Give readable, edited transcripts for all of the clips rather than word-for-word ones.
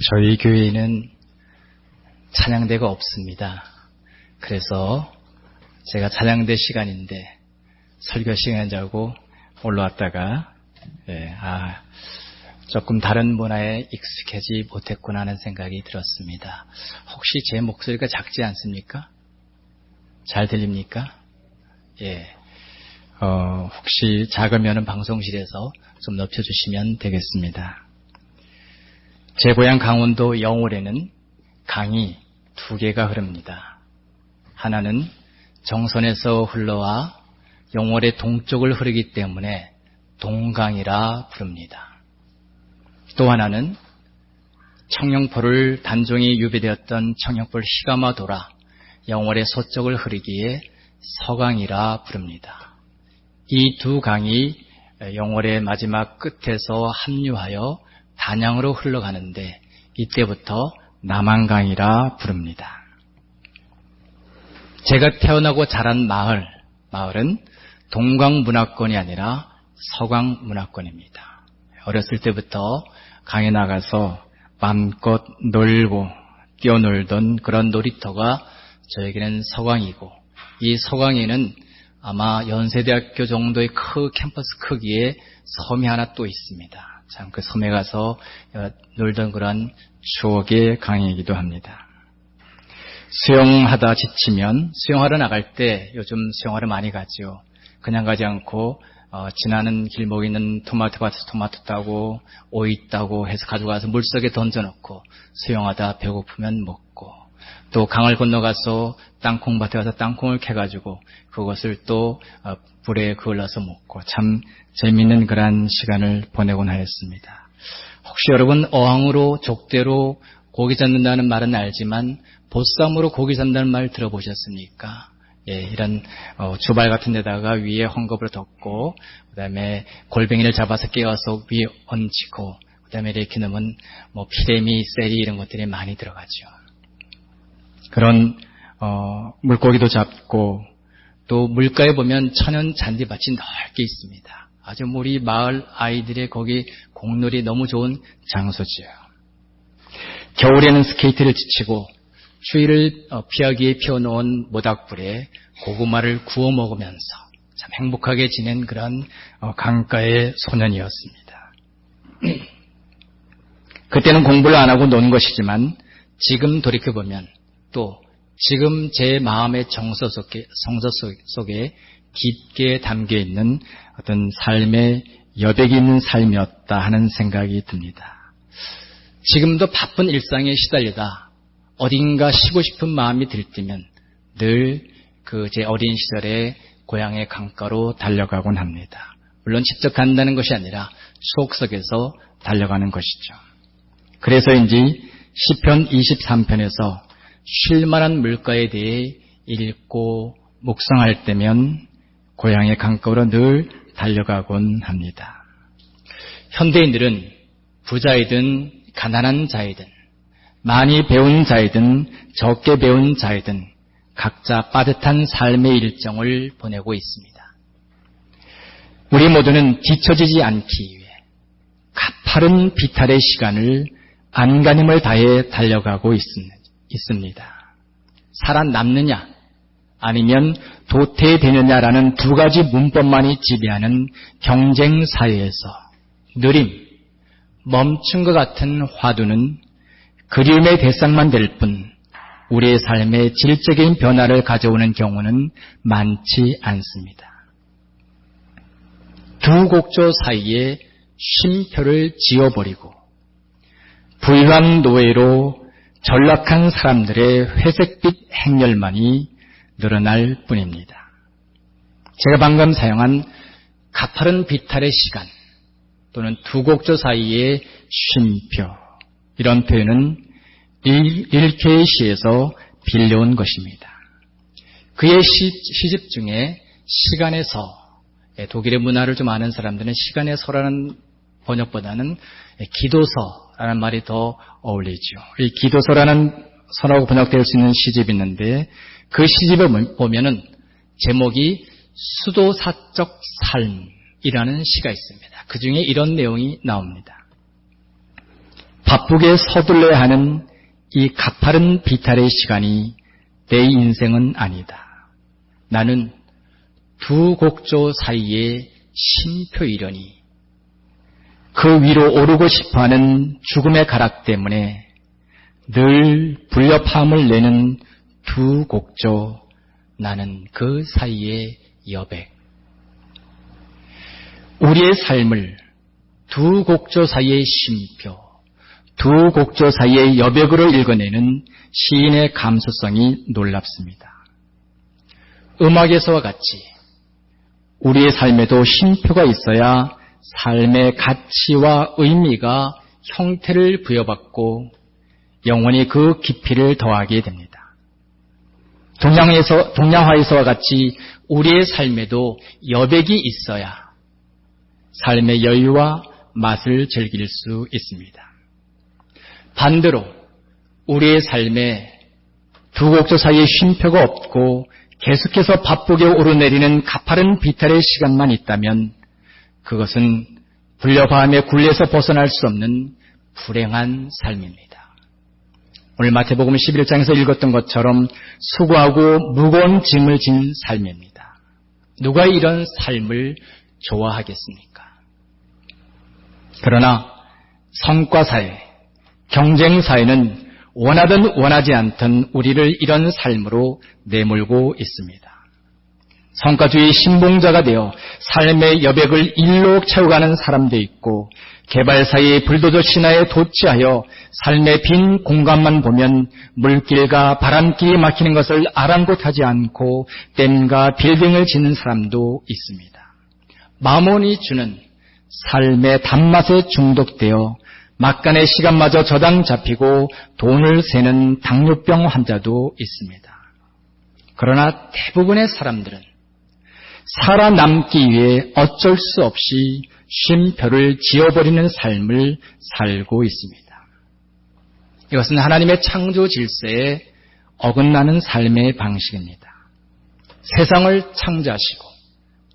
저희 교회에는 찬양대가 없습니다. 그래서 제가 찬양대 시간인데 설교 시간인 줄 알고 올라왔다가 조금 다른 문화에 익숙하지 못했구나 하는 생각이 들었습니다. 혹시 제 목소리가 작지 않습니까? 잘 들립니까? 혹시 작으면 방송실에서 좀 높여주시면 되겠습니다. 제 고향 강원도 영월에는 강이 두 개가 흐릅니다. 하나는 정선에서 흘러와 영월의 동쪽을 흐르기 때문에 동강이라 부릅니다. 또 하나는 청영포를 단종이 유배되었던 청영포를 휘감아 돌아 영월의 서쪽을 흐르기에 서강이라 부릅니다. 이 두 강이 영월의 마지막 끝에서 합류하여 단양으로 흘러가는데 이때부터 남한강이라 부릅니다. 제가 태어나고 자란 마을은 동강문화권이 아니라 서강문화권입니다. 어렸을 때부터 강에 나가서 마음껏 놀고 뛰어놀던 그런 놀이터가 저에게는 서강이고, 이 서강에는 아마 연세대학교 정도의 캠퍼스 크기의 섬이 하나 또 있습니다. 참 그 섬에 가서 놀던 그런 추억의 강이기도 합니다. 수영하다 지치면 수영하러 나갈 때 요즘 수영하러 많이 가죠. 그냥 가지 않고 지나는 길목에 있는 토마토밭에서 토마토 따고 오이 따고 해서 가져가서 물속에 던져놓고 수영하다 배고프면 먹고, 또 강을 건너가서 땅콩밭에 가서 땅콩을 캐가지고 그것을 또 불에 그을러서 먹고, 참 재미있는 그런 시간을 보내곤 하였습니다. 혹시 여러분 어항으로 족대로 고기 잡는다는 말은 알지만 보쌈으로 고기 잡는다는 말 들어보셨습니까? 이런 주발 같은 데다가 위에 헝겊을 덮고 그다음에 골뱅이를 잡아서 깨워서 위에 얹히고 그다음에 이렇게 넣으면 피레미, 세리 이런 것들이 많이 들어가죠. 그런 물고기도 잡고, 또 물가에 보면 천연 잔디밭이 넓게 있습니다. 아주 우리 마을 아이들의 거기 공놀이 너무 좋은 장소지요. 겨울에는 스케이트를 지치고 추위를 피하기 위해 피워놓은 모닥불에 고구마를 구워 먹으면서 참 행복하게 지낸 그런 강가의 소년이었습니다. 그때는 공부를 안 하고 논 것이지만 지금 돌이켜보면 또 지금 제 마음의 성서 속에 깊게 담겨있는 어떤 삶의 여백이 있는 삶이었다 하는 생각이 듭니다. 지금도 바쁜 일상에 시달리다 어딘가 쉬고 싶은 마음이 들뜨면 늘 제 어린 시절의 고향의 강가로 달려가곤 합니다. 물론 직접 간다는 것이 아니라 추억 속에서 달려가는 것이죠. 그래서인지 시편 23편에서 쉴만한 물가에 대해 읽고 묵상할 때면 고향의 강가로 늘 달려가곤 합니다. 현대인들은 부자이든 가난한 자이든 많이 배운 자이든 적게 배운 자이든 각자 빠듯한 삶의 일정을 보내고 있습니다. 우리 모두는 뒤처지지 않기 위해 가파른 비탈의 시간을 안간힘을 다해 달려가고 있습니다. 살아남느냐 아니면 도태되느냐라는 두 가지 문법만이 지배하는 경쟁 사회에서 느림, 멈춘 것 같은 화두는 그리움의 대상만 될 뿐 우리의 삶에 질적인 변화를 가져오는 경우는 많지 않습니다. 두 곡조 사이에 쉼표를 지어버리고 부유한 노예로 전락한 사람들의 회색빛 행렬만이 늘어날 뿐입니다. 제가 방금 사용한 가파른 비탈의 시간 또는 두 곡조 사이의 쉼표, 이런 표현은 릴케의 시에서 빌려온 것입니다. 그의 시집 중에 시간의 서, 독일의 문화를 좀 아는 사람들은 시간의 서라는 번역보다는 기도서라는 말이 더 어울리죠. 이 기도서라는 서라고 번역될 수 있는 시집이 있는데 그 시집을 보면은 제목이 수도사적 삶이라는 시가 있습니다. 그 중에 이런 내용이 나옵니다. 바쁘게 서둘러야 하는 이 가파른 비탈의 시간이 내 인생은 아니다. 나는 두 곡조 사이에 쉼표이려니 그 위로 오르고 싶어하는 죽음의 가락 때문에 늘 불협화음을 내는 두 곡조, 나는 그 사이의 여백. 우리의 삶을 두 곡조 사이의 쉼표, 두 곡조 사이의 여백으로 읽어내는 시인의 감수성이 놀랍습니다. 음악에서와 같이 우리의 삶에도 쉼표가 있어야 삶의 가치와 의미가 형태를 부여받고 영원히 그 깊이를 더하게 됩니다. 동양화에서와 같이 우리의 삶에도 여백이 있어야 삶의 여유와 맛을 즐길 수 있습니다. 반대로 우리의 삶에 두 곡조 사이에 쉼표가 없고 계속해서 바쁘게 오르내리는 가파른 비탈의 시간만 있다면 그것은 불협화음의 굴레에서 벗어날 수 없는 불행한 삶입니다. 오늘 마태복음 11장에서 읽었던 것처럼 수고하고 무거운 짐을 진 삶입니다. 누가 이런 삶을 좋아하겠습니까? 그러나 성과사회, 경쟁사회는 원하든 원하지 않든 우리를 이런 삶으로 내몰고 있습니다. 성과주의 신봉자가 되어 삶의 여백을 일로 채워가는 사람도 있고 개발사의 불도저 신화에 도취하여 삶의 빈 공간만 보면 물길과 바람길이 막히는 것을 아랑곳하지 않고 댐과 빌딩을 짓는 사람도 있습니다. 마몬이 주는 삶의 단맛에 중독되어 막간의 시간마저 저당 잡히고 돈을 세는 당뇨병 환자도 있습니다. 그러나 대부분의 사람들은 살아남기 위해 어쩔 수 없이 쉼표를 지어버리는 삶을 살고 있습니다. 이것은 하나님의 창조 질서에 어긋나는 삶의 방식입니다. 세상을 창조하시고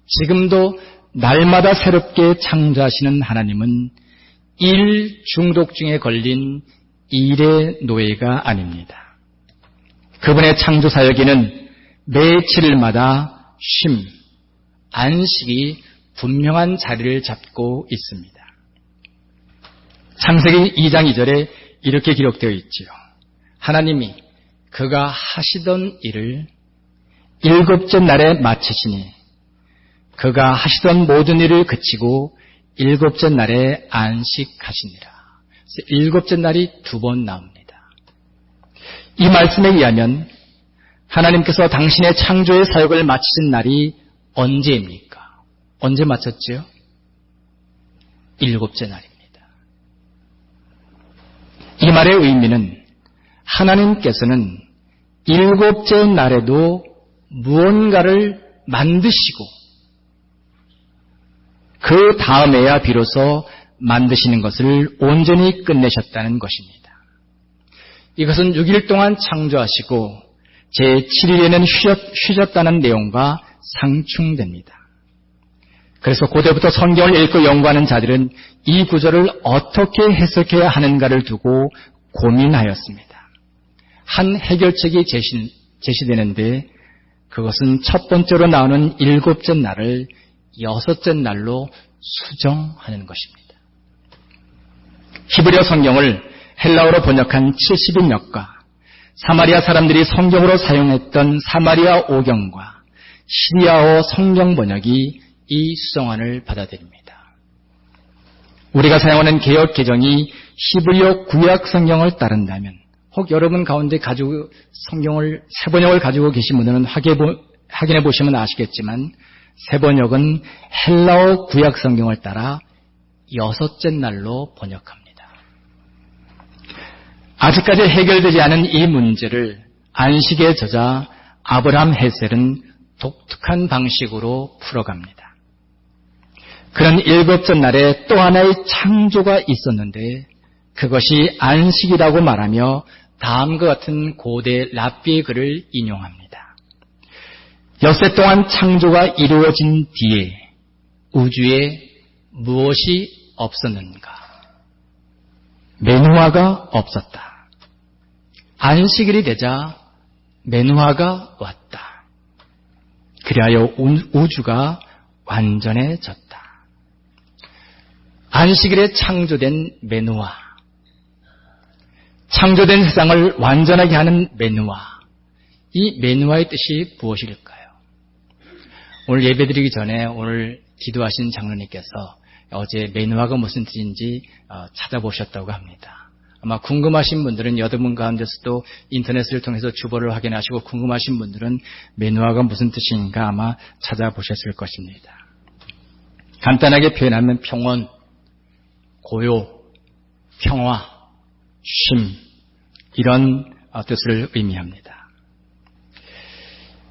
지금도 날마다 새롭게 창조하시는 하나님은 일 중독증에 걸린 일의 노예가 아닙니다. 그분의 창조 사역에는 매 7일마다 쉼, 안식이 분명한 자리를 잡고 있습니다. 창세기 2장 2절에 이렇게 기록되어 있지요. 하나님이 그가 하시던 일을 일곱째 날에 마치시니 그가 하시던 모든 일을 그치고 일곱째 날에 안식하시니라. 일곱째 날이 두 번 나옵니다. 이 말씀에 의하면 하나님께서 당신의 창조의 사역을 마치신 날이 언제입니까? 언제 마쳤지요? 일곱째 날입니다. 이 말의 의미는 하나님께서는 일곱째 날에도 무언가를 만드시고 그 다음에야 비로소 만드시는 것을 온전히 끝내셨다는 것입니다. 이것은 6일 동안 창조하시고 제7일에는 쉬셨다는 내용과 상충됩니다. 그래서 고대부터 성경을 읽고 연구하는 자들은 이 구절을 어떻게 해석해야 하는가를 두고 고민하였습니다. 한 해결책이 제시되는데 그것은 첫 번째로 나오는 일곱째 날을 여섯째 날로 수정하는 것입니다. 히브리어 성경을 헬라어로 번역한 70인역과 사마리아 사람들이 성경으로 사용했던 사마리아 오경과 시리아어 성경 번역이 이 수정안을 받아들입니다. 우리가 사용하는 개역 개정이 히브리어 구약 성경을 따른다면 혹 여러분 가운데 가지고 성경을 새번역을 가지고 계신 분들은 확인해 보시면 아시겠지만 새번역은 헬라어 구약 성경을 따라 여섯째 날로 번역합니다. 아직까지 해결되지 않은 이 문제를 안식의 저자 아브라함 헤셀은 독특한 방식으로 풀어갑니다. 그런 일곱째 날에 또 하나의 창조가 있었는데 그것이 안식이라고 말하며 다음과 같은 고대 랍비의 글을 인용합니다. 엿새 동안 창조가 이루어진 뒤에 우주에 무엇이 없었는가? 메누화가 없었다. 안식일이 되자 메누화가 왔다. 그리하여 우주가 완전해졌다. 안식일에 창조된 메누화, 창조된 세상을 완전하게 하는 메누화, 이 메누화의 뜻이 무엇일까요? 오늘 예배드리기 전에 오늘 기도하신 장로님께서 어제 메누화가 무슨 뜻인지 찾아보셨다고 합니다. 아마 궁금하신 분들은 여러분 가운데서도 인터넷을 통해서 주보를 확인하시고 궁금하신 분들은 메누화가 무슨 뜻인가 아마 찾아보셨을 것입니다. 간단하게 표현하면 평온, 고요, 평화, 쉼 이런 뜻을 의미합니다.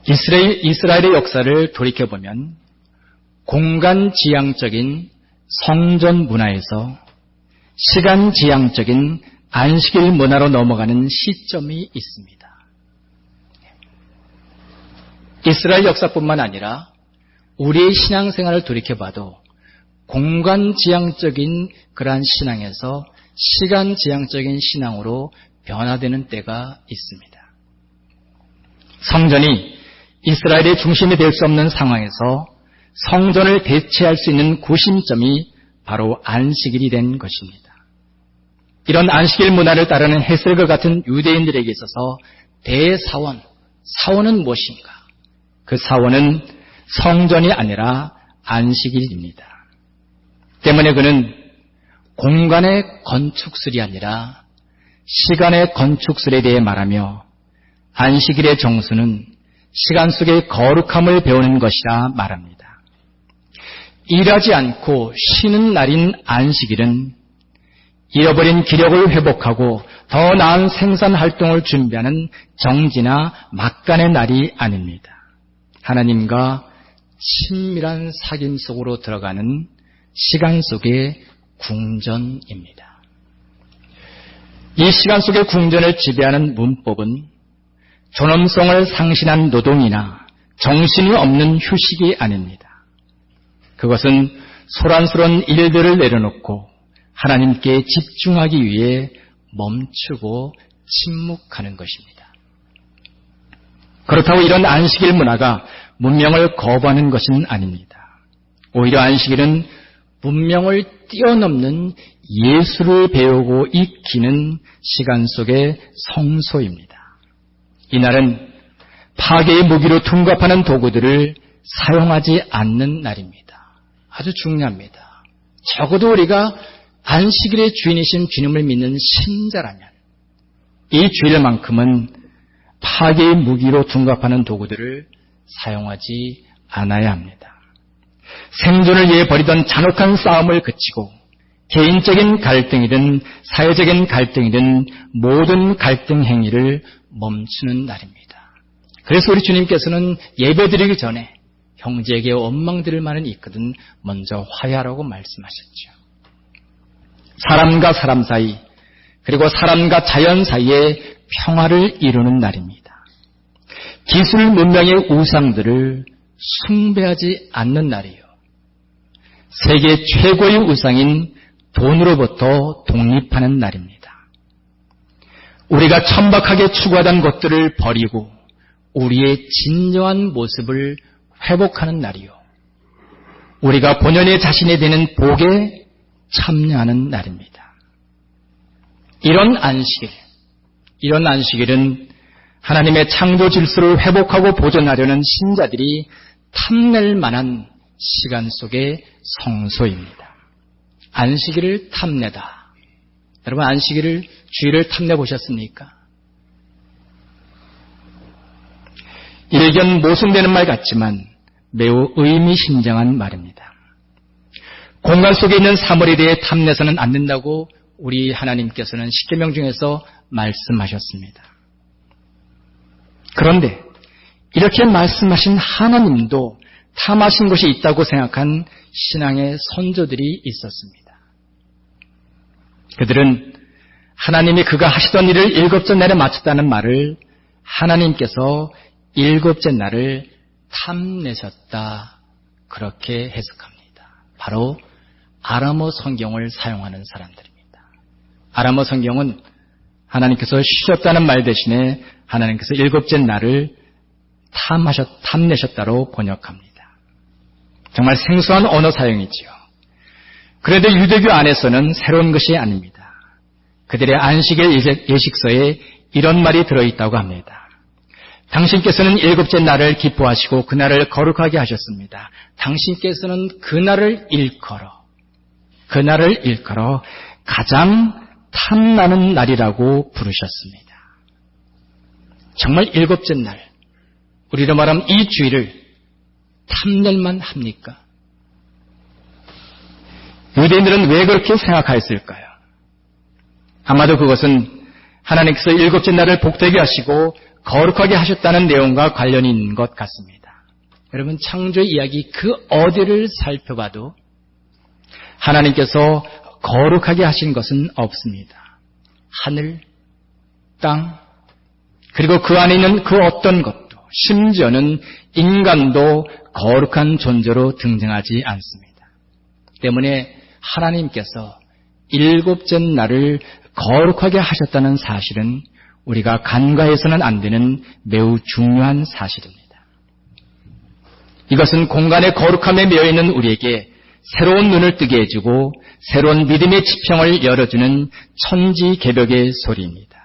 이스라엘의 역사를 돌이켜보면 공간지향적인 성전 문화에서 시간지향적인 안식일 문화로 넘어가는 시점이 있습니다. 이스라엘 역사뿐만 아니라 우리의 신앙생활을 돌이켜봐도 공간지향적인 그러한 신앙에서 시간지향적인 신앙으로 변화되는 때가 있습니다. 성전이 이스라엘의 중심이 될 수 없는 상황에서 성전을 대체할 수 있는 구심점이 바로 안식일이 된 것입니다. 이런 안식일 문화를 따르는 헤셀과 같은 유대인들에게 있어서 대사원, 사원은 무엇인가? 그 사원은 성전이 아니라 안식일입니다. 때문에 그는 공간의 건축술이 아니라 시간의 건축술에 대해 말하며 안식일의 정수는 시간 속의 거룩함을 배우는 것이라 말합니다. 일하지 않고 쉬는 날인 안식일은 잃어버린 기력을 회복하고 더 나은 생산활동을 준비하는 정지나 막간의 날이 아닙니다. 하나님과 친밀한 사귐 속으로 들어가는 시간 속의 궁전입니다. 이 시간 속의 궁전을 지배하는 문법은 존엄성을 상실한 노동이나 정신이 없는 휴식이 아닙니다. 그것은 소란스러운 일들을 내려놓고 하나님께 집중하기 위해 멈추고 침묵하는 것입니다. 그렇다고 이런 안식일 문화가 문명을 거부하는 것은 아닙니다. 오히려 안식일은 문명을 뛰어넘는 예술을 배우고 익히는 시간 속의 성소입니다. 이날은 파괴의 무기로 둔갑하는 도구들을 사용하지 않는 날입니다. 아주 중요합니다. 적어도 우리가 안식일의 주인이신 주님을 믿는 신자라면 이 주일만큼은 파괴의 무기로 둔갑하는 도구들을 사용하지 않아야 합니다. 생존을 위해 벌이던 잔혹한 싸움을 그치고 개인적인 갈등이든 사회적인 갈등이든 모든 갈등 행위를 멈추는 날입니다. 그래서 우리 주님께서는 예배드리기 전에 형제에게 원망드릴 말은 있거든 먼저 화해하라고 말씀하셨죠. 사람과 사람 사이 그리고 사람과 자연 사이에 평화를 이루는 날입니다. 기술 문명의 우상들을 숭배하지 않는 날이요. 세계 최고의 우상인 돈으로부터 독립하는 날입니다. 우리가 천박하게 추구하던 것들을 버리고 우리의 진정한 모습을 회복하는 날이요. 우리가 본연의 자신이 되는 복에 참여하는 날입니다. 이런 안식일은 하나님의 창조 질서를 회복하고 보존하려는 신자들이 탐낼 만한 시간 속의 성소입니다. 안식일을 탐내다. 여러분 안식일을 주일을 탐내 보셨습니까? 일견 모순되는 말 같지만 매우 의미심장한 말입니다. 공간 속에 있는 사물에 대해 탐내서는 안 된다고 우리 하나님께서는 십계명 중에서 말씀하셨습니다. 그런데 이렇게 말씀하신 하나님도 탐하신 것이 있다고 생각한 신앙의 선조들이 있었습니다. 그들은 하나님이 그가 하시던 일을 일곱째 날에 마쳤다는 말을 하나님께서 일곱째 날을 탐내셨다 그렇게 해석합니다. 바로 아람어 성경을 사용하는 사람들입니다. 아람어 성경은 하나님께서 쉬셨다는 말 대신에 하나님께서 일곱째 날을 탐내셨다로 번역합니다. 정말 생소한 언어 사용이지요. 그런데 유대교 안에서는 새로운 것이 아닙니다. 그들의 안식일 예식서에 이런 말이 들어있다고 합니다. 당신께서는 일곱째 날을 기뻐하시고 그날을 거룩하게 하셨습니다. 당신께서는 그날을 일컬어 가장 탐나는 날이라고 부르셨습니다. 정말 일곱째 날, 우리로 말하면 이 주일을 탐낼만 합니까? 유대인들은 왜 그렇게 생각하였을까요? 아마도 그것은 하나님께서 일곱째 날을 복되게 하시고 거룩하게 하셨다는 내용과 관련이 있는 것 같습니다. 여러분, 창조의 이야기 그 어디를 살펴봐도 하나님께서 거룩하게 하신 것은 없습니다. 하늘, 땅, 그리고 그 안에 있는 그 어떤 것도, 심지어는 인간도 거룩한 존재로 등장하지 않습니다. 때문에 하나님께서 일곱째 날을 거룩하게 하셨다는 사실은 우리가 간과해서는 안 되는 매우 중요한 사실입니다. 이것은 공간의 거룩함에 매여있는 우리에게 새로운 눈을 뜨게 해주고 새로운 믿음의 지평을 열어주는 천지개벽의 소리입니다.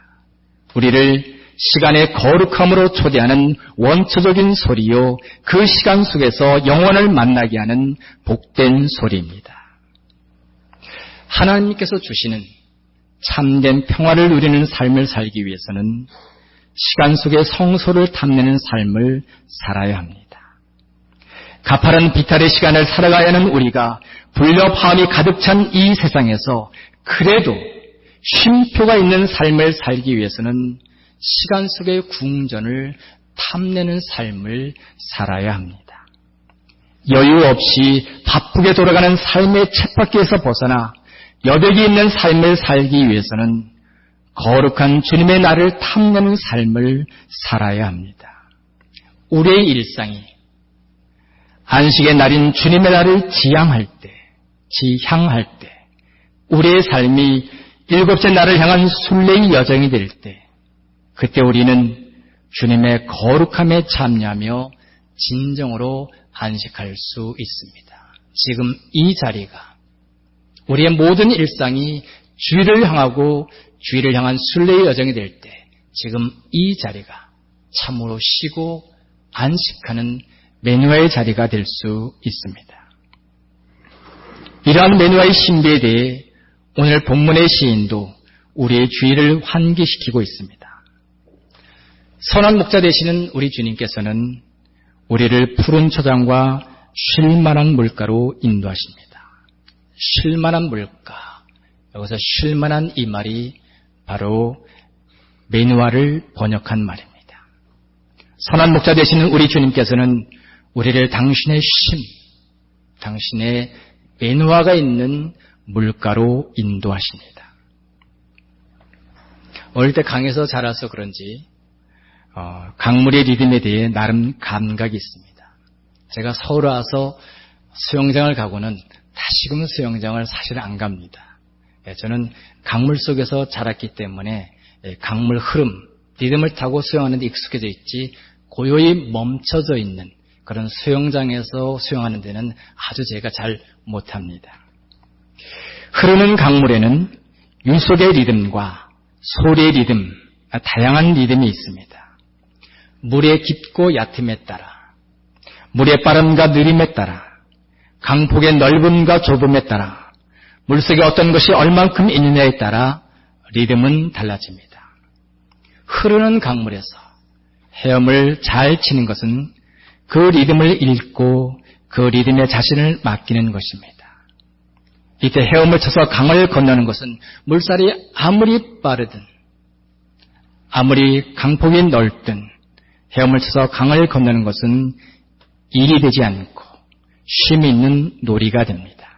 우리를 시간의 거룩함으로 초대하는 원초적인 소리요, 그 시간 속에서 영원을 만나게 하는 복된 소리입니다. 하나님께서 주시는 참된 평화를 누리는 삶을 살기 위해서는 시간 속의 성소를 탐내는 삶을 살아야 합니다. 가파른 비탈의 시간을 살아가야 하는 우리가 불협화음이 가득 찬 이 세상에서 그래도 쉼표가 있는 삶을 살기 위해서는 시간 속의 궁전을 탐내는 삶을 살아야 합니다. 여유 없이 바쁘게 돌아가는 삶의 쳇바퀴에서 벗어나 여백이 있는 삶을 살기 위해서는 거룩한 주님의 날을 탐내는 삶을 살아야 합니다. 우리의 일상이 안식의 날인 주님의 날을 지향할 때, 우리의 삶이 일곱째 날을 향한 순례의 여정이 될 때, 그때 우리는 주님의 거룩함에 참여하며 진정으로 안식할 수 있습니다. 지금 이 자리가 우리의 모든 일상이 주일을 향한 순례의 여정이 될 때, 지금 이 자리가 참으로 쉬고 안식하는 메누아의 자리가 될 수 있습니다. 이러한 메누아의 신비에 대해 오늘 본문의 시인도 우리의 주의를 환기시키고 있습니다. 선한 목자 되시는 우리 주님께서는 우리를 푸른 초장과 쉴만한 물가로 인도하십니다. 쉴만한 물가, 여기서 쉴만한 이 말이 바로 메누아를 번역한 말입니다. 선한 목자 되시는 우리 주님께서는 우리를 당신의 당신의 메누아가 있는 물가로 인도하십니다. 어릴 때 강에서 자라서 그런지 강물의 리듬에 대해 나름 감각이 있습니다. 제가 서울 와서 수영장을 가고는 다시금 수영장을 사실 안 갑니다. 저는 강물 속에서 자랐기 때문에 강물 흐름, 리듬을 타고 수영하는 데 익숙해져 있지 고요히 멈춰져 있는 그런 수영장에서 수영하는 데는 아주 제가 잘 못합니다. 흐르는 강물에는 유속의 리듬과 소리의 리듬, 다양한 리듬이 있습니다. 물의 깊고 얕음에 따라, 물의 빠름과 느림에 따라, 강폭의 넓음과 좁음에 따라, 물속에 어떤 것이 얼만큼 있느냐에 따라 리듬은 달라집니다. 흐르는 강물에서 헤엄을 잘 치는 것은 그 리듬을 읽고 그 리듬에 자신을 맡기는 것입니다. 이때 헤엄을 쳐서 강을 건너는 것은 물살이 아무리 빠르든 아무리 강폭이 넓든 헤엄을 쳐서 강을 건너는 것은 일이 되지 않고 쉼이 있는 놀이가 됩니다.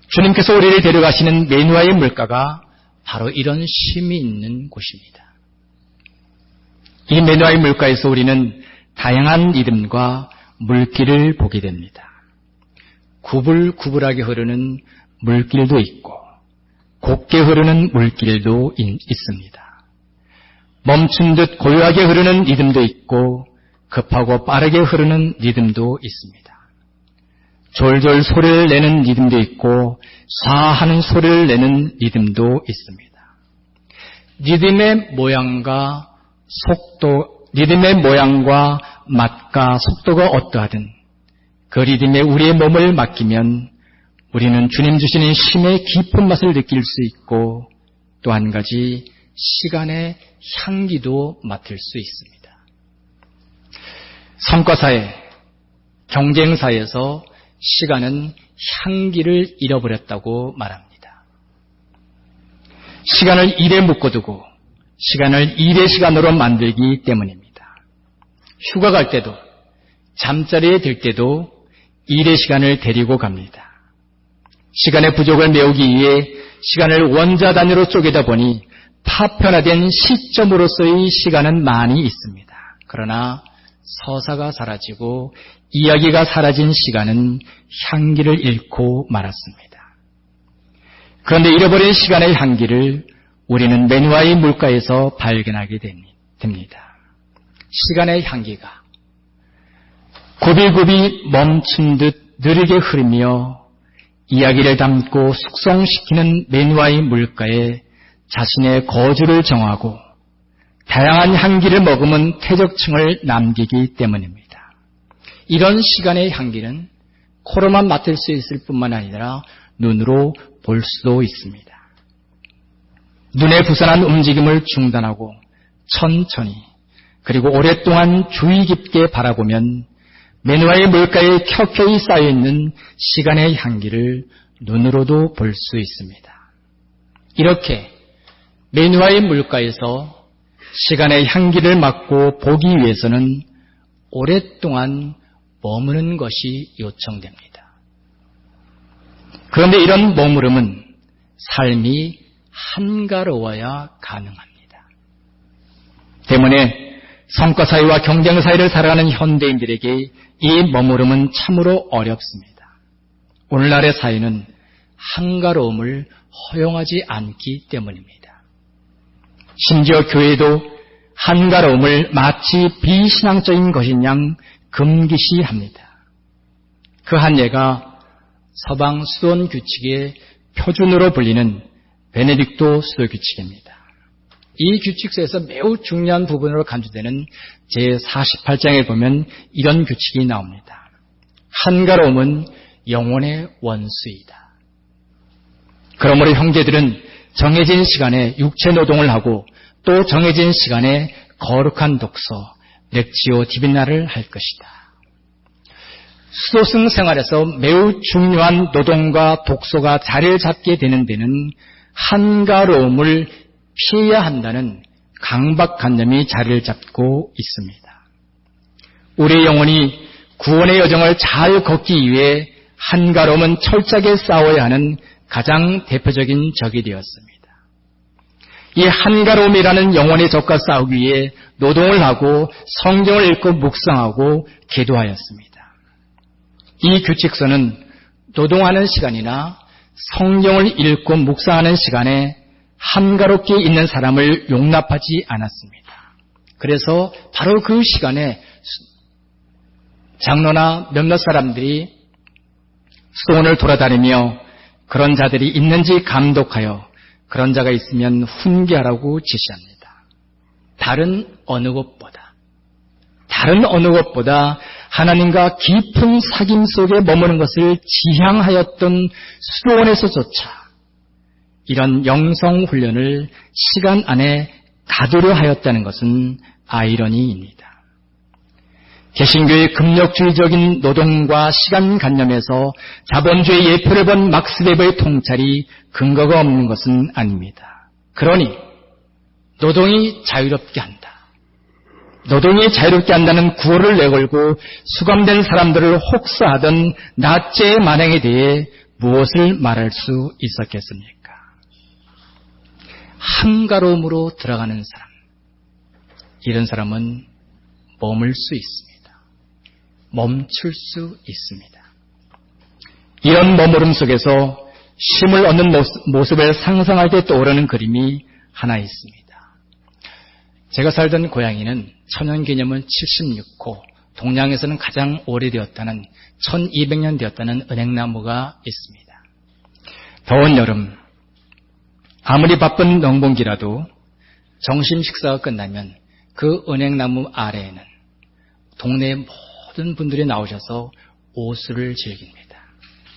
주님께서 우리를 데려가시는 메누아의 물가가 바로 이런 쉼이 있는 곳입니다. 이 메누아의 물가에서 우리는 다양한 리듬과 물길을 보게 됩니다. 구불구불하게 흐르는 물길도 있고 곱게 흐르는 물길도 있습니다. 멈춘 듯 고요하게 흐르는 리듬도 있고 급하고 빠르게 흐르는 리듬도 있습니다. 졸졸 소리를 내는 리듬도 있고 쏴하는 소리를 내는 리듬도 있습니다. 리듬의 모양과 맛과 속도가 어떠하든 그 리듬에 우리의 몸을 맡기면 우리는 주님 주시는 쉼의 깊은 맛을 느낄 수 있고 또 한 가지 시간의 향기도 맡을 수 있습니다. 성과사회, 경쟁사회에서 시간은 향기를 잃어버렸다고 말합니다. 시간을 일에 묶어두고 시간을 일의 시간으로 만들기 때문입니다. 휴가 갈 때도 잠자리에 들 때도 일의 시간을 데리고 갑니다. 시간의 부족을 메우기 위해 시간을 원자 단위로 쪼개다 보니 파편화된 시점으로서의 시간은 많이 있습니다. 그러나 서사가 사라지고 이야기가 사라진 시간은 향기를 잃고 말았습니다. 그런데 잃어버린 시간의 향기를 우리는 메누아의 물가에서 발견하게 됩니다. 시간의 향기가 굽이굽이 멈춘 듯 느리게 흐르며 이야기를 담고 숙성시키는 메누아의 물가에 자신의 거주를 정하고 다양한 향기를 머금은 퇴적층을 남기기 때문입니다. 이런 시간의 향기는 코로만 맡을 수 있을 뿐만 아니라 눈으로 볼 수도 있습니다. 눈의 부산한 움직임을 중단하고 천천히 그리고 오랫동안 주의 깊게 바라보면 메누아의 물가에 켜켜이 쌓여있는 시간의 향기를 눈으로도 볼 수 있습니다. 이렇게 메누아의 물가에서 시간의 향기를 맡고 보기 위해서는 오랫동안 머무는 것이 요청됩니다. 그런데 이런 머무름은 삶이 한가로워야 가능합니다. 때문에 성과사회와 경쟁사회를 살아가는 현대인들에게 이 머무름은 참으로 어렵습니다. 오늘날의 사회는 한가로움을 허용하지 않기 때문입니다. 심지어 교회도 한가로움을 마치 비신앙적인 것인 양 금기시합니다. 그 한 예가 서방 수도원 규칙의 표준으로 불리는 베네딕토 수도 규칙입니다. 이 규칙서에서 매우 중요한 부분으로 간주되는 제48장에 보면 이런 규칙이 나옵니다. 한가로움은 영혼의 원수이다. 그러므로 형제들은 정해진 시간에 육체 노동을 하고 또 정해진 시간에 거룩한 독서, 렉지오 디비나를 할 것이다. 수도승 생활에서 매우 중요한 노동과 독서가 자리를 잡게 되는 데는 한가로움을 피해야 한다는 강박관념이 자리를 잡고 있습니다. 우리의 영혼이 구원의 여정을 잘 걷기 위해 한가로움은 철저하게 싸워야 하는 가장 대표적인 적이 되었습니다. 이 한가로움이라는 영혼의 적과 싸우기 위해 노동을 하고 성경을 읽고 묵상하고 기도하였습니다. 이 규칙서는 노동하는 시간이나 성경을 읽고 묵상하는 시간에 한가롭게 있는 사람을 용납하지 않았습니다. 그래서 바로 그 시간에 장로나 몇몇 사람들이 수도원을 돌아다니며 그런 자들이 있는지 감독하여 그런 자가 있으면 훈계하라고 지시합니다. 다른 어느 것보다 하나님과 깊은 사귐 속에 머무는 것을 지향하였던 수도원에서조차 이런 영성 훈련을 시간 안에 가두려 하였다는 것은 아이러니입니다. 개신교의 금력주의적인 노동과 시간관념에서 자본주의 예표를 본 막스 베버의 통찰이 근거가 없는 것은 아닙니다. 그러니 노동이 자유롭게 한다. 노동이 자유롭게 한다는 구호를 내걸고 수감된 사람들을 혹사하던 낫제의 만행에 대해 무엇을 말할 수 있었겠습니까? 한가로움으로 들어가는 사람, 이런 사람은 머물 수 있습니다. 멈출 수 있습니다. 이런 머무름 속에서 쉼을 얻는 모습을 상상할 때 떠오르는 그림이 하나 있습니다. 제가 살던 고향에는 천연기념은 76호, 동양에서는 가장 오래되었다는 1200년 되었다는 은행나무가 있습니다. 더운 여름, 아무리 바쁜 농번기라도 점심 식사가 끝나면 그 은행나무 아래에는 동네 모든 분들이 나오셔서 오수를 즐깁니다.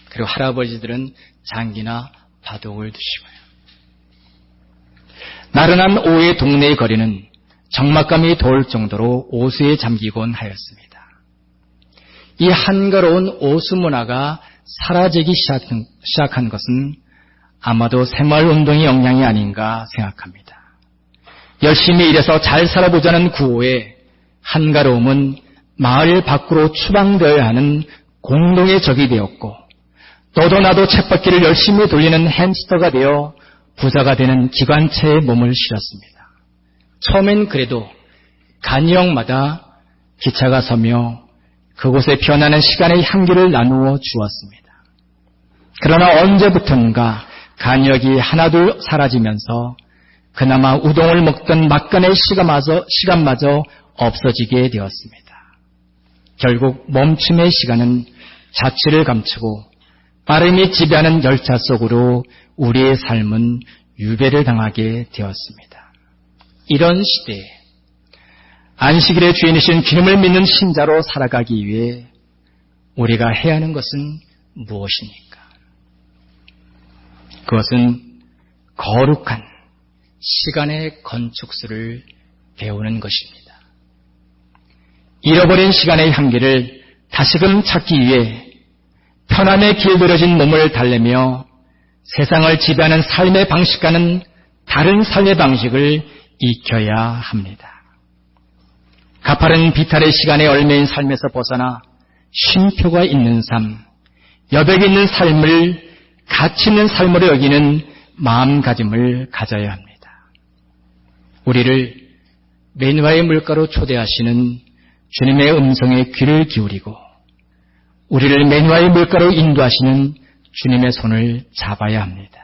그리고 할아버지들은 장기나 바둑을 두시고요. 나른한 오후의 동네의 거리는 적막감이 돌 정도로 오수에 잠기곤 하였습니다. 이 한가로운 오수 문화가 사라지기 시작한 것은 아마도 새마을운동의 영향이 아닌가 생각합니다. 열심히 일해서 잘 살아보자는 구호에 한가로움은 마을 밖으로 추방되어야 하는 공동의 적이 되었고, 너도 나도 쳇바퀴를 열심히 돌리는 햄스터가 되어 부자가 되는 기관차에 몸을 실었습니다. 처음엔 그래도 간이역마다 기차가 서며 그곳에 변하는 시간의 향기를 나누어 주었습니다. 그러나 언제부턴가 간이역이 하나둘 사라지면서 그나마 우동을 먹던 막간의 시간마저 없어지게 되었습니다. 결국 멈춤의 시간은 자취를 감추고 빠름이 지배하는 열차 속으로 우리의 삶은 유배를 당하게 되었습니다. 이런 시대에 안식일의 주인이신 주님을 믿는 신자로 살아가기 위해 우리가 해야 하는 것은 무엇입니까? 그것은 거룩한 시간의 건축수를 배우는 것입니다. 잃어버린 시간의 향기를 다시금 찾기 위해 편안에 길들여진 몸을 달래며 세상을 지배하는 삶의 방식과는 다른 삶의 방식을 익혀야 합니다. 가파른 비탈의 시간에 얽매인 삶에서 벗어나 쉼표가 있는 삶, 여백이 있는 삶을 가치 있는 삶으로 여기는 마음가짐을 가져야 합니다. 우리를 맨화의 물가로 초대하시는 주님의 음성에 귀를 기울이고 우리를 맨화의 물가로 인도하시는 주님의 손을 잡아야 합니다.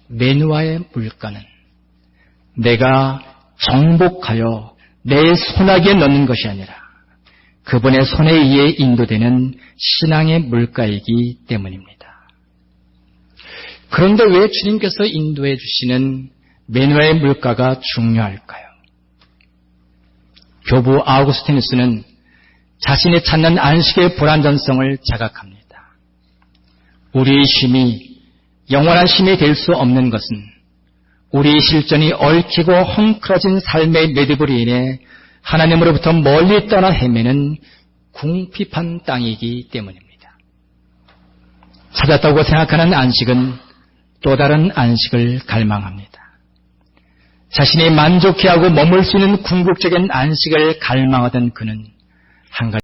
맨화의 물가는 내가 정복하여 내 손아귀에 넣는 것이 아니라 그분의 손에 의해 인도되는 신앙의 물가이기 때문입니다. 그런데 왜 주님께서 인도해 주시는 맨화의 물가가 중요할까요? 교부 아우구스티누스는 자신이 찾는 안식의 불완전성을 자각합니다. 우리의 쉼이 영원한 쉼이 될 수 없는 것은 우리의 실존이 얽히고 헝클어진 삶의 매듭으로 인해 하나님으로부터 멀리 떠나 헤매는 궁핍한 땅이기 때문입니다. 찾았다고 생각하는 안식은 또 다른 안식을 갈망합니다. 자신이 만족해하고 머물 수 있는 궁극적인 안식을 갈망하던 그는 한 가지